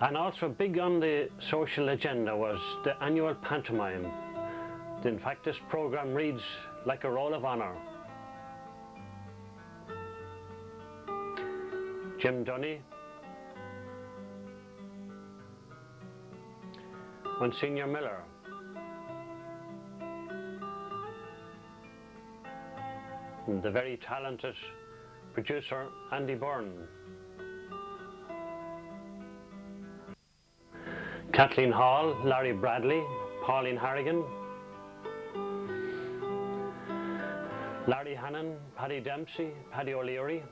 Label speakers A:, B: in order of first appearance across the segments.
A: And also big on the social agenda was the annual pantomime. In fact, this program reads like a roll of honour. Jim Dunny, Monsignor Miller, and the very talented producer Andy Byrne, Kathleen Hall, Larry Bradley, Pauline Harrigan, Larry Hannon, Paddy Dempsey, Paddy O'Leary,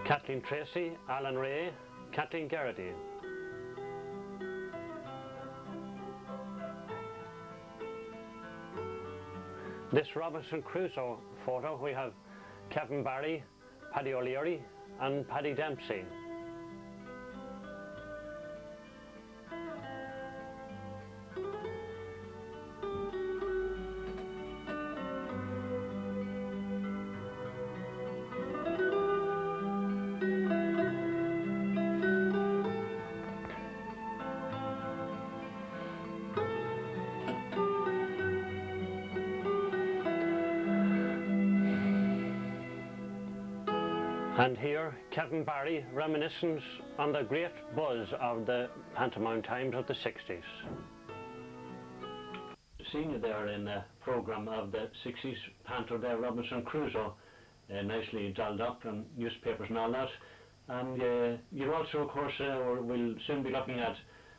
A: Kathleen Tracy, Alan Ray, Kathleen Garrity. This Robinson Crusoe photo, we have Kevin Barry, Paddy O'Leary and Paddy Dempsey. And here, Kevin Barry reminiscence on the great buzz of the pantomime times of the 60s. Seeing you there in the programme of the 60s panto there, Robinson Crusoe, nicely dolled up and newspapers and all that. And you also, of course, will soon be looking at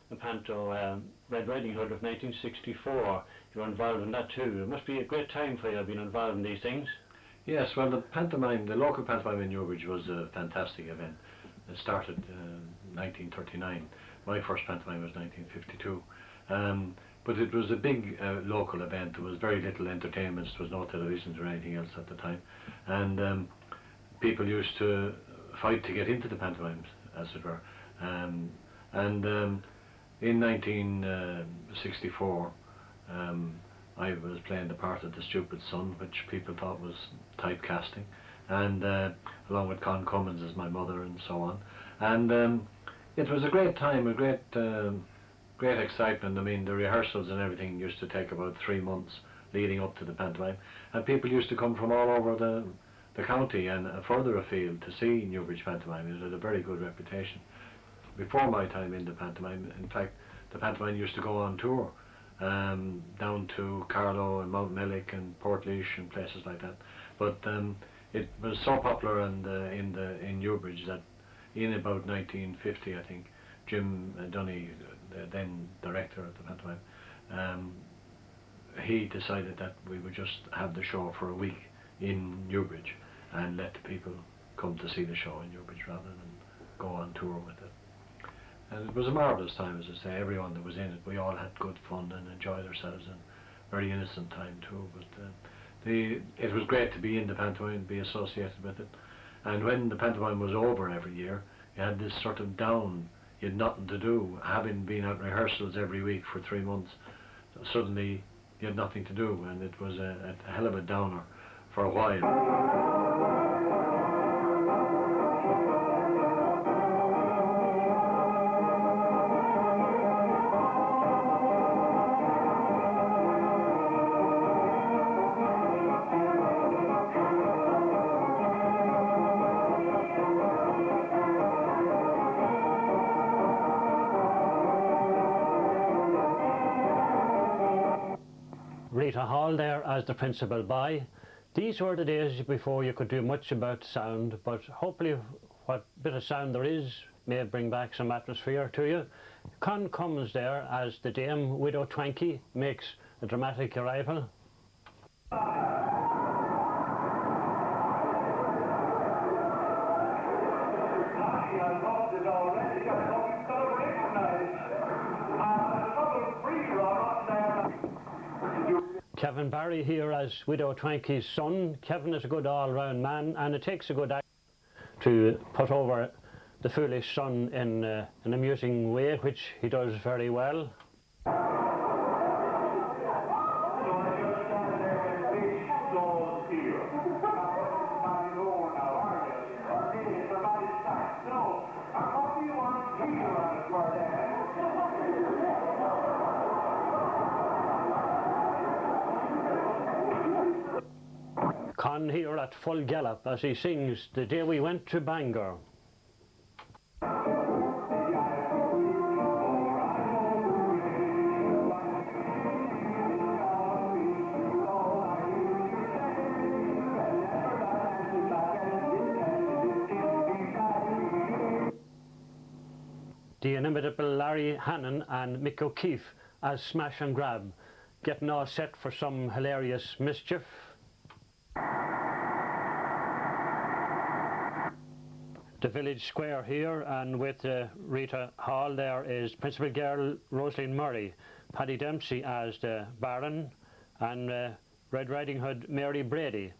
A: the panto Red Riding Hood of 1964. You're involved in that too. It must be a great time for you being involved in these things.
B: Yes, well, the pantomime, the local pantomime in Newbridge was a fantastic event. It started in 1939. My first pantomime was 1952. But it was a big local event. There was very little entertainment. There was no televisions or anything else at the time. And people used to fight to get into the pantomimes, as it were. In 1964, I was playing the part of the stupid son, which people thought was typecasting, and along with Con Cummins as my mother and so on. And it was a great time, a great excitement. I mean, the rehearsals and everything used to take about 3 months leading up to the pantomime, and people used to come from all over the county and further afield to see Newbridge pantomime. It had a very good reputation. Before my time in the pantomime, in fact, the pantomime used to go on tour down to Carlow and Mount Mellick and Portlaoise and places like that. But it was so popular in Newbridge that in about 1950, I think, Jim Dunny, the then director of the pantomime, he decided that we would just have the show for a week in Newbridge and let the people come to see the show in Newbridge rather than go on tour with it. And it was a marvellous time, as I say. Everyone that was in it, we all had good fun and enjoyed ourselves, and very innocent time too. But it was great to be in the pantomime, be associated with it. And when the pantomime was over every year, you had this sort of down. You had nothing to do, having been at rehearsals every week for 3 months. Suddenly, you had nothing to do, and it was a hell of a downer for a while.
A: Rita Hall there as the principal by. These were the days before you could do much about sound, but hopefully what bit of sound there is may bring back some atmosphere to you. Con Cummins there as the Dame Widow Twankey makes a dramatic arrival. Kevin Barry here as Widow Twankey's son. Kevin is a good all-round man, and it takes a good actor to put over the foolish son in an amusing way, which he does very well. Con here at full gallop as he sings The Day We Went to Bangor. The inimitable Larry Hannon and Mick O'Keefe as Smash and Grab, getting all set for some hilarious mischief. The village square here, and with Rita Hall there is Principal Girl Rosaline Murray, Paddy Dempsey as the Baron, and Red Riding Hood Mary Brady.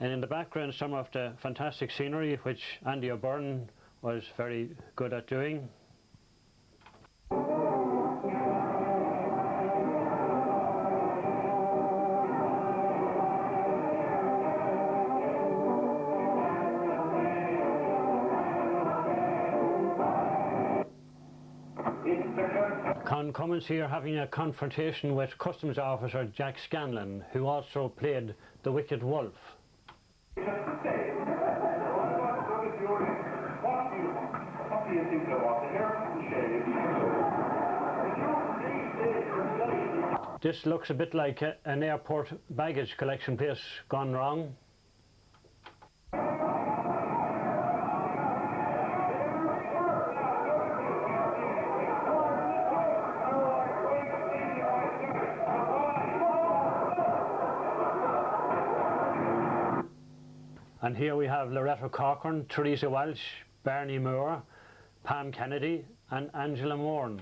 A: And in the background some of the fantastic scenery which Andy O'Byrne was very good at doing. Con Cummins here having a confrontation with Customs Officer Jack Scanlon, who also played the Wicked Wolf.
C: What do you think about the hair?
A: This looks a bit like an airport baggage collection place gone wrong. And here we have Loretta Corcoran, Teresa Welsh, Barney Moore, Pam Kennedy and Angela Morn.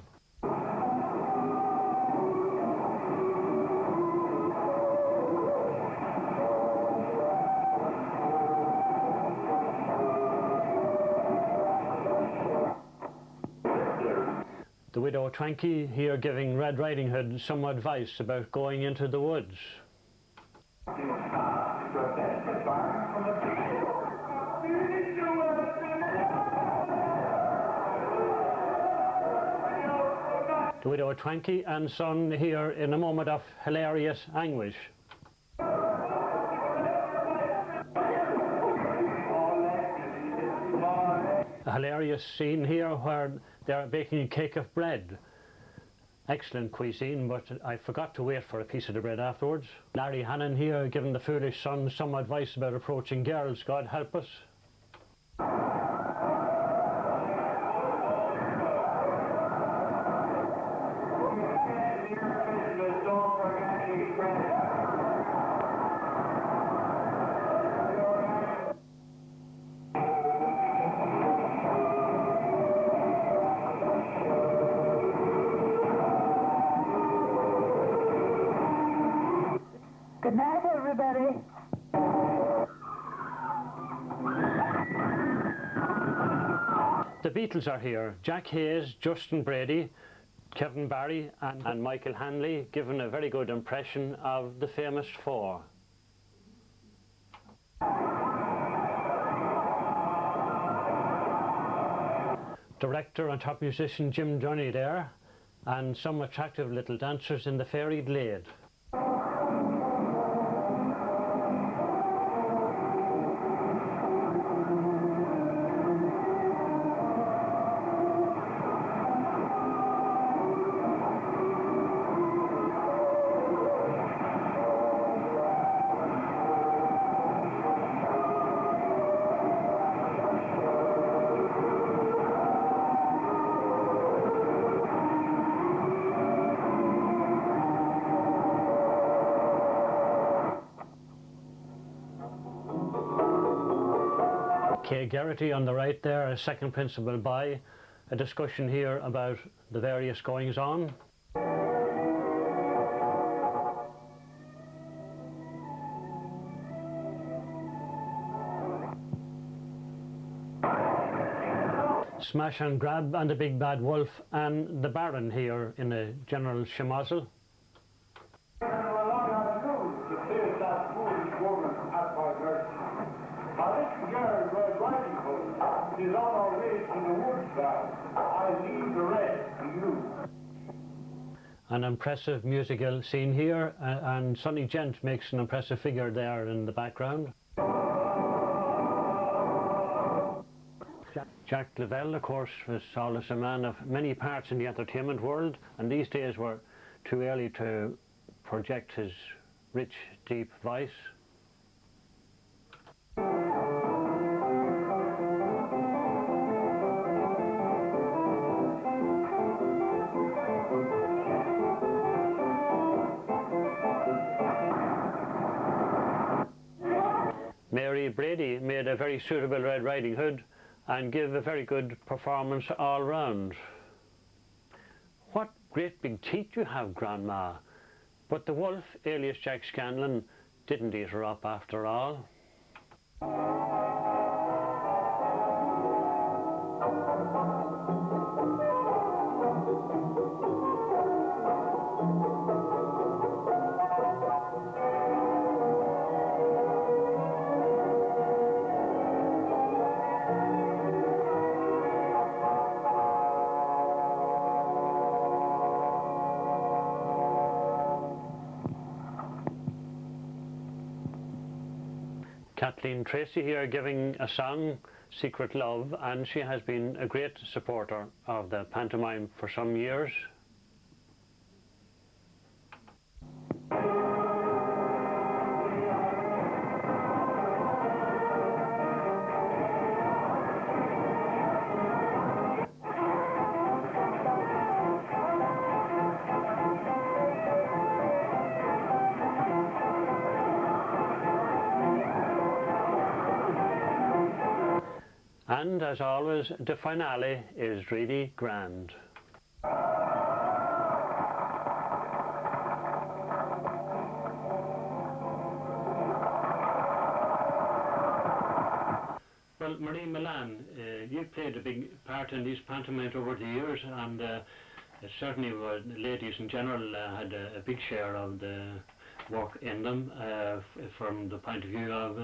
A: The widow Twankey here giving Red Riding Hood some advice about going into the woods. The widow Twankey and son here in a moment of hilarious anguish. A hilarious scene here where they're baking a cake of bread. Excellent cuisine, but I forgot to wait for a piece of the bread afterwards. Larry Hannon here giving the foolish son some advice about approaching girls, God help us.
D: Good night, everybody.
A: The Beatles are here. Jack Hayes, Justin Brady, Kevin Barry and Michael Hanley giving a very good impression of the famous four. Director and top musician Jim Dunny there, and some attractive little dancers in the Fairy Glade. Kay Geraghty on the right there, a second principal by, a discussion here about the various goings on. Smash and Grab and the Big Bad Wolf and the Baron here in a general schmozzle.
C: Is on our way to the woods now. I leave the rest to you.
A: An impressive musical scene here, and Sonny Gent makes an impressive figure there in the background. Jack Lavelle, of course, was always a man of many parts in the entertainment world, and these days were too early to project his rich, deep voice. Mary Brady made a very suitable Red Riding Hood and gave a very good performance all round. What great big teeth you have, Grandma. But the wolf, alias Jack Scanlon, didn't eat her up after all. Kathleen Tracy here giving a song, Secret Love, and she has been a great supporter of the pantomime for some years. And as always, the finale is really grand. Well, Marie Milan, you played a big part in these pantomimes over the years, and certainly ladies in general had a big share of the work in them, from the point of view of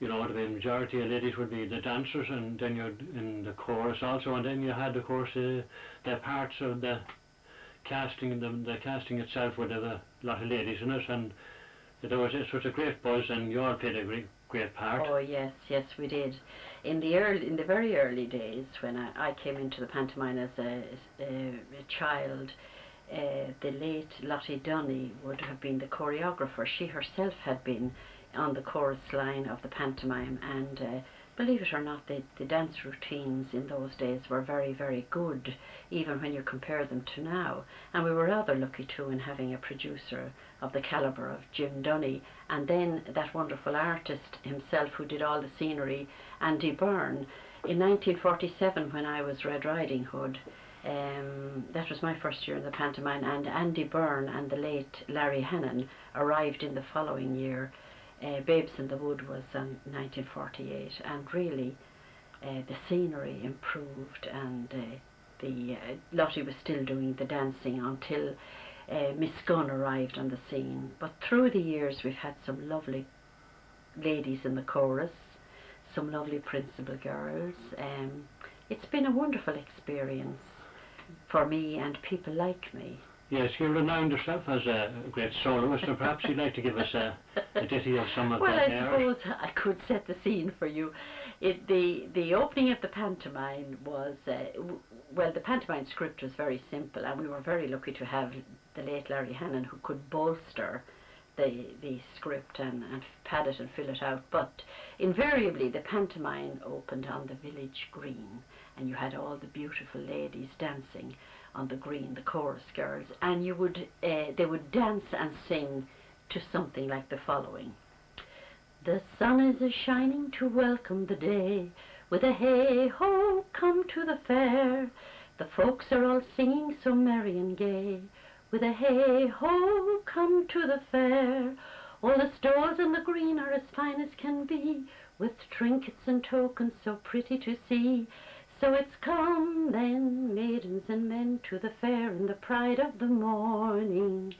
A: you know, the majority of ladies would be the dancers, and then you're in the chorus also, and then you had, of course, the parts of the casting. The casting itself would have a lot of ladies in it, and it was a great buzz, and you all played a great part.
E: Oh yes, yes we did. In the very early days, when I came into the pantomime as a child, the late Lottie Dunny would have been the choreographer. She herself had been on the chorus line of the pantomime, and believe it or not, the dance routines in those days were very, very good, even when you compare them to now. And we were rather lucky too in having a producer of the calibre of Jim Dunny, and then that wonderful artist himself who did all the scenery, Andy Byrne. In 1947, when I was Red Riding Hood, that was my first year in the pantomime, and Andy Byrne and the late Larry Hannon arrived in the following year. Babes in the Wood was 1948, and really the scenery improved, and Lottie was still doing the dancing until Miss Gunn arrived on the scene. But through the years we've had some lovely ladies in the chorus, some lovely principal girls. It's been a wonderful experience for me and people like me.
A: Yes, you're renowned yourself as a great soloist, and perhaps you'd like to give us a ditty of some of
E: well,
A: that
E: I
A: air.
E: suppose I could set the scene for you. The opening of the pantomime was, well, the pantomime script was very simple, and we were very lucky to have the late Larry Hannon, who could bolster the script and pad it and fill it out. But invariably the pantomime opened on the village green, and you had all the beautiful ladies dancing on the green, the chorus girls, and they would dance and sing to something like the following. The sun is a-shining to welcome the day, with a hey-ho, come to the fair. The folks are all singing so merry and gay, with a hey-ho, come to the fair. All the stalls in the green are as fine as can be, with trinkets and tokens so pretty to see. So it's come then, maidens and men, to the fair in the pride of the morning.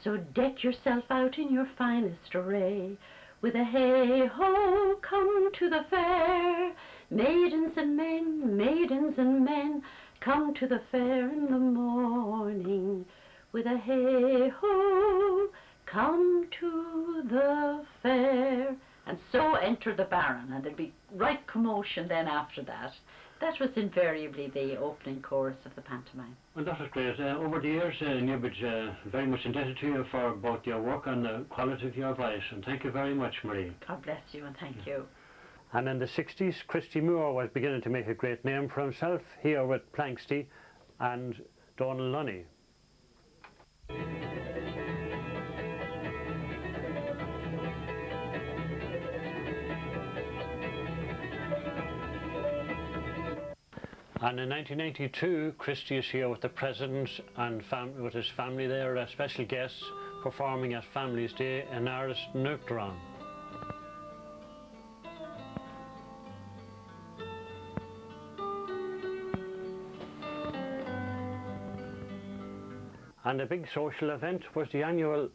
E: So deck yourself out in your finest array, with a hey-ho, come to the fair. Maidens and men, come to the fair in the morning, with a hey-ho, come to the fair. And so enter the Baron, and there'd be right commotion then after that. That was invariably the opening chorus of the pantomime.
A: Well, that was great. Over the years, Newbridge, very much indebted to you for both your work and the quality of your voice. And thank you very much, Marie.
E: God bless you and thank you.
A: And in the 60s, Christy Moore was beginning to make a great name for himself, here with Planxty and Donal Lunny. And in 1992, Christy is here with the President and with his family there, special guests, performing at Families Day in Aris Nuchtron. And a big social event was the annual